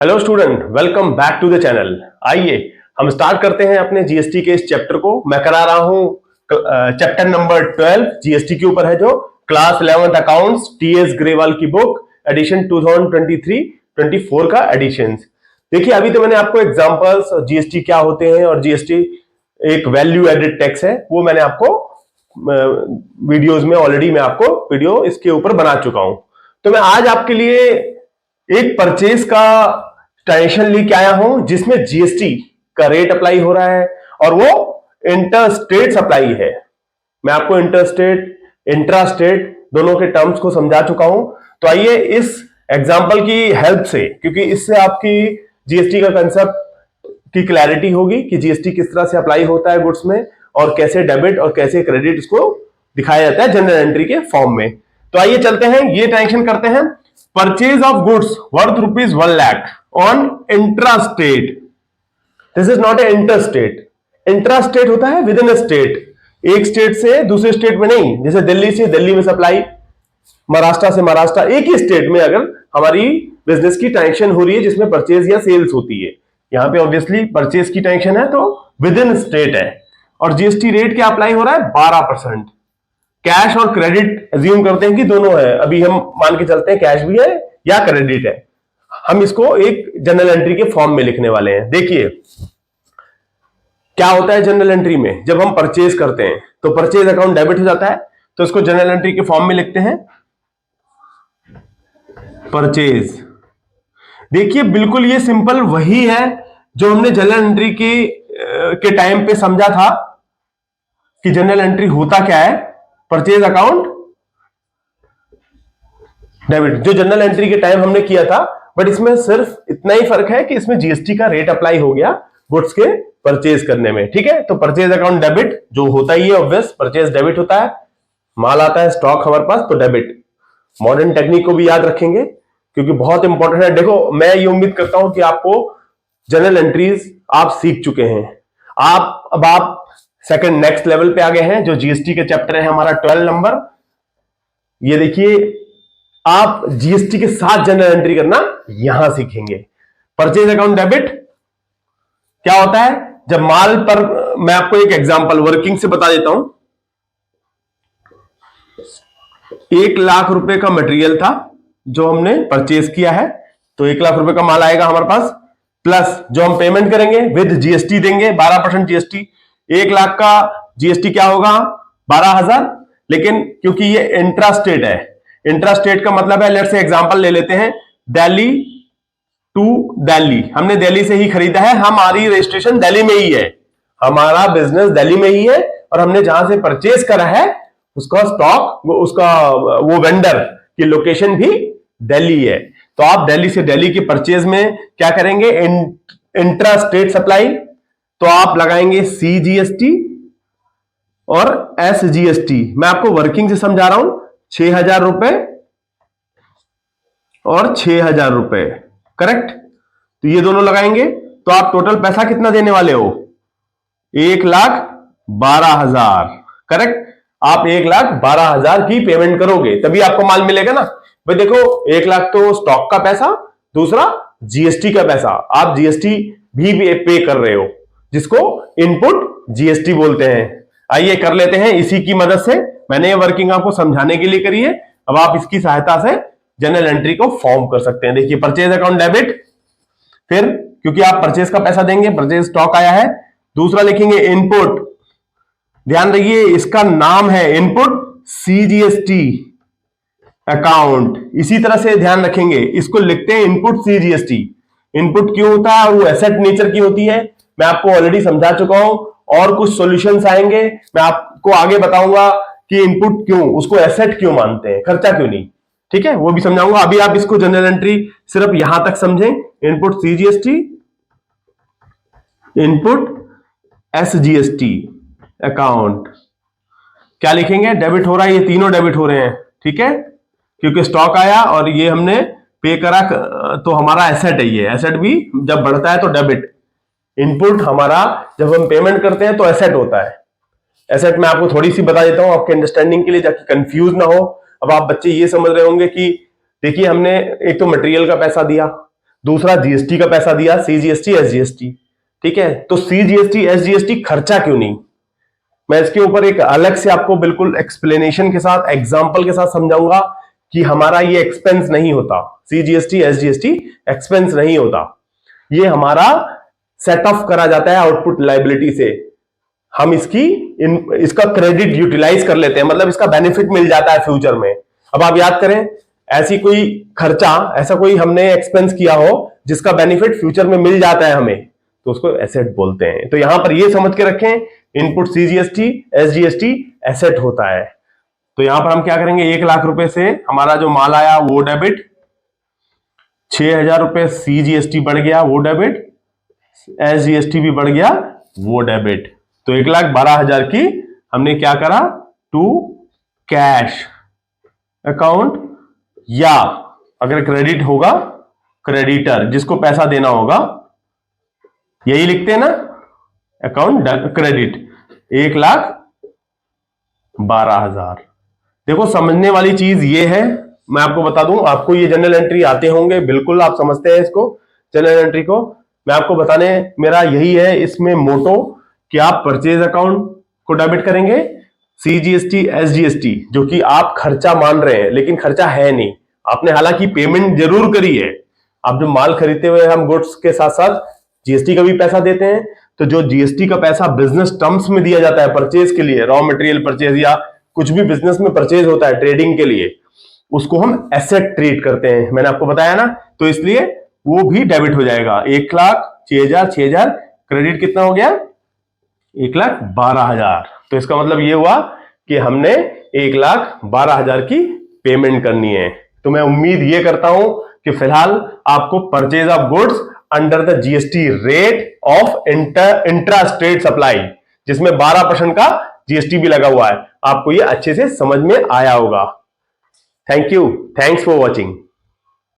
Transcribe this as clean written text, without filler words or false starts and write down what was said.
Hello student, welcome back to the channel. आइए हम start करते हैं अपने जीएसटी के इस चैप्टर को। मैं करा रहा हूं चैप्टर नंबर 12 जीएसटी के ऊपर है, जो class 11th accounts TS Grewal की बुक एडिशन 2023-24 का एडिशन। देखिए, अभी तो मैंने आपको एग्जांपल्स जीएसटी क्या होते हैं और जीएसटी एक वैल्यू एडेड टैक्स है, वो मैंने आपको वीडियोस में ऑलरेडी मैं आपको वीडियो इसके ऊपर बना चुका हूं। तो मैं आज आपके लिए एक परचेज का ट्रांजेक्शन लेके आया हूं जिसमें जीएसटी का रेट अप्लाई हो रहा है और वो इंटर स्टेट सप्लाई है। मैं आपको इंटर स्टेट इंट्रा स्टेट दोनों के टर्म्स को समझा चुका हूं। तो आइए इस एग्जांपल की हेल्प से, क्योंकि इससे आपकी जीएसटी का कंसेप्ट की क्लैरिटी होगी कि जीएसटी किस तरह से अप्लाई होता है गुड्स में और कैसे डेबिट और कैसे क्रेडिट इसको दिखाया जाता है जनरल एंट्री के फॉर्म में। तो आइए चलते हैं, ये ट्रांजेक्शन करते हैं। Purchase of goods worth ₹1 lakh on intrastate. This is not a interstate. Intrastate होता है विद इन अ स्टेट, एक स्टेट से दूसरे स्टेट में नहीं। जैसे दिल्ली से दिल्ली में सप्लाई, महाराष्ट्र से महाराष्ट्र, एक ही स्टेट में अगर हमारी बिजनेस की ट्रांजेक्शन हो रही है जिसमें परचेज या सेल्स होती है। यहां पे ऑब्वियसली परचेज की ट्रांजेक्शन है तो विद इन स्टेट है। और जीएसटी रेट क्या अप्लाई हो रहा है? 12%। कैश और क्रेडिट एज्यूम करते हैं कि दोनों है। अभी हम मान के चलते हैं कैश भी है या क्रेडिट है। हम इसको एक जनरल एंट्री के फॉर्म में लिखने वाले हैं। देखिए क्या होता है जनरल एंट्री में, जब हम परचेज करते हैं तो परचेज अकाउंट डेबिट हो जाता है, तो इसको जनरल एंट्री के फॉर्म में लिखते हैं परचेज। देखिए बिल्कुल ये सिंपल वही है जो हमने जनरल एंट्री के टाइम पे समझा था कि जनरल एंट्री होता क्या है। परचेज अकाउंट डेबिट जो जनरल एंट्री के टाइम हमने किया था, बट इसमें सिर्फ इतना ही फर्क है कि इसमें जीएसटी का रेट अप्लाई हो गया गुड्स के परचेज करने में। ठीक है, तो परचेज अकाउंट डेबिट जो होता ही है, ऑब्वियस परचेज डेबिट होता है। माल आता है स्टॉक हमारे पास तो डेबिट। मॉडर्न टेक्निक को भी याद रखेंगे क्योंकि बहुत इंपॉर्टेंट है। देखो, मैं ये उम्मीद करता हूं कि आपको जनरल एंट्रीज आप सीख चुके हैं। आप सेकंड नेक्स्ट लेवल पे आ गए हैं, जो जीएसटी के चैप्टर है हमारा 12 नंबर। ये देखिए, आप जीएसटी के साथ जनरल एंट्री करना यहां सीखेंगे। परचेज अकाउंट डेबिट क्या होता है? जब माल पर, मैं आपको एक एग्जांपल वर्किंग से बता देता हूं। 1 लाख रुपए का मटेरियल था जो हमने परचेज किया है, तो 1 लाख रुपए का माल आएगा हमारे पास, प्लस जो हम पेमेंट करेंगे विद जीएसटी देंगे 12% जीएसटी। 1 लाख का जीएसटी क्या होगा? 12,000। लेकिन क्योंकि ये इंट्रा स्टेट है, इंट्रा स्टेट का मतलब है, लेट्स से एग्जांपल ले लेते हैं, दिल्ली टू दिल्ली। हमने दिल्ली से ही खरीदा है, हमारी रजिस्ट्रेशन दिल्ली में ही है, हमारा बिजनेस दिल्ली में ही है, और हमने जहां से परचेज करा है उसका स्टॉक, वो वेंडर की लोकेशन भी दिल्ली है। तो आप दिल्ली से दिल्ली की परचेज में क्या करेंगे? Intra state supply. तो आप लगाएंगे सीजीएसटी और एसजीएसटी। मैं आपको वर्किंग से समझा रहा हूं। 6,000 रुपए और 6,000 रुपए, करेक्ट। तो ये दोनों लगाएंगे तो आप टोटल पैसा कितना देने वाले हो? 1,12,000, करेक्ट। आप 1,12,000 की पेमेंट करोगे तभी आपको माल मिलेगा ना। भाई देखो, 1 लाख तो स्टॉक का पैसा, दूसरा जीएसटी का पैसा। आप जीएसटी भी पे कर रहे हो, जिसको इनपुट जीएसटी बोलते हैं। आइए कर लेते हैं इसी की मदद से। मैंने ये वर्किंग आपको समझाने के लिए करी है, अब आप इसकी सहायता से जनरल एंट्री को फॉर्म कर सकते हैं। देखिए, परचेज अकाउंट डेबिट, फिर क्योंकि आप परचेज का पैसा देंगे, परचेज स्टॉक आया है। दूसरा लिखेंगे इनपुट। ध्यान रखिए इसका नाम है इनपुट सीजीएसटी अकाउंट। इसी तरह से ध्यान रखेंगे, इसको लिखते हैं इनपुट सीजीएसटी। इनपुट क्यों होता है? वो एसेट नेचर की होती है, मैं आपको ऑलरेडी समझा चुका हूं। और कुछ सॉल्यूशंस आएंगे, मैं आपको आगे बताऊंगा कि इनपुट क्यों, उसको एसेट क्यों मानते हैं, खर्चा क्यों नहीं। ठीक है, वो भी समझाऊंगा। अभी आप इसको जनरल एंट्री सिर्फ यहां तक समझें। Input CGST, input SGST account. क्या लिखेंगे? डेबिट हो रहा है, ये तीनों डेबिट हो रहे हैं, ठीक है, क्योंकि स्टॉक आया और ये हमने पे करा, तो हमारा एसेट है। ये एसेट भी जब बढ़ता है तो डेबिट। इनपुट हमारा जब हम पेमेंट करते हैं तो एसेट होता है। एसेट मैं आपको थोड़ी सी बता देता हूं आपके अंडरस्टैंडिंग के लिए, ताकि कंफ्यूज ना हो। अब आप बच्चे ये समझ रहे होंगे कि देखिए, हमने एक तो मटेरियल का पैसा दिया, दूसरा जीएसटी का पैसा दिया, सीजीएसटी एसजीएसटी। ठीक है, तो सीजीएसटी एसजीएसटी खर्चा क्यों नहीं, मैं इसके ऊपर एक अलग से आपको बिल्कुल एक्सप्लेनेशन के साथ, एग्जांपल के साथ समझाऊंगा कि हमारा ये एक्सपेंस नहीं होता, सीजीएसटी एसजीएसटी एक्सपेंस नहीं होता, ये हमारा सेट ऑफ करा जाता है आउटपुट लायबिलिटी से। हम इसका क्रेडिट यूटिलाइज कर लेते हैं, मतलब इसका बेनिफिट मिल जाता है फ्यूचर में। अब आप याद करें, ऐसी कोई खर्चा, ऐसा कोई हमने एक्सपेंस किया हो जिसका बेनिफिट फ्यूचर में मिल जाता है हमें, तो उसको एसेट बोलते हैं। तो यहां पर ये समझ के रखें, इनपुट सीजीएसटी एसजीएसटी एसेट होता है। तो यहां पर हम क्या करेंगे, 1 लाख रुपए से हमारा जो माल आया वो डेबिट, 6,000 रुपए सीजीएसटी बढ़ गया वो डेबिट, एसजीएसटी भी बढ़ गया वो डेबिट। तो 1,12,000 की हमने क्या करा, टू कैश अकाउंट, या अगर क्रेडिट होगा क्रेडिटर, जिसको पैसा देना होगा, यही लिखते हैं ना, अकाउंट क्रेडिट 1,12,000। देखो समझने वाली चीज ये है, मैं आपको बता दूं, आपको ये जनरल एंट्री आते होंगे, बिल्कुल आप समझते हैं इसको, जनरल एंट्री को। मैं आपको बताने मेरा यही है इसमें मोटो कि आप परचेज अकाउंट को डेबिट करेंगे, सीजीएसटी एसजीएसटी जो कि आप खर्चा मान रहे हैं लेकिन खर्चा है नहीं, आपने हालांकि पेमेंट जरूर करी है। आप जो माल खरीदते हुए हम गुड्स के साथ साथ जीएसटी का भी पैसा देते हैं, तो जो जीएसटी का पैसा बिजनेस टर्म्स में दिया जाता है परचेज के लिए, रॉ मटेरियल परचेज या कुछ भी बिजनेस में परचेज होता है ट्रेडिंग के लिए, उसको हम एसेट ट्रीट करते हैं, मैंने आपको बताया ना। तो इसलिए वो भी डेबिट हो जाएगा। 1,06,000 क्रेडिट कितना हो गया, 1,12,000। तो इसका मतलब ये हुआ कि हमने 1,12,000 की पेमेंट करनी है। तो मैं उम्मीद ये करता हूं कि फिलहाल आपको purchase of goods under the GST rate of intra state supply, जिसमें 12% का जीएसटी भी लगा हुआ है, आपको ये अच्छे से समझ में आया होगा। Thank you, thanks for watching.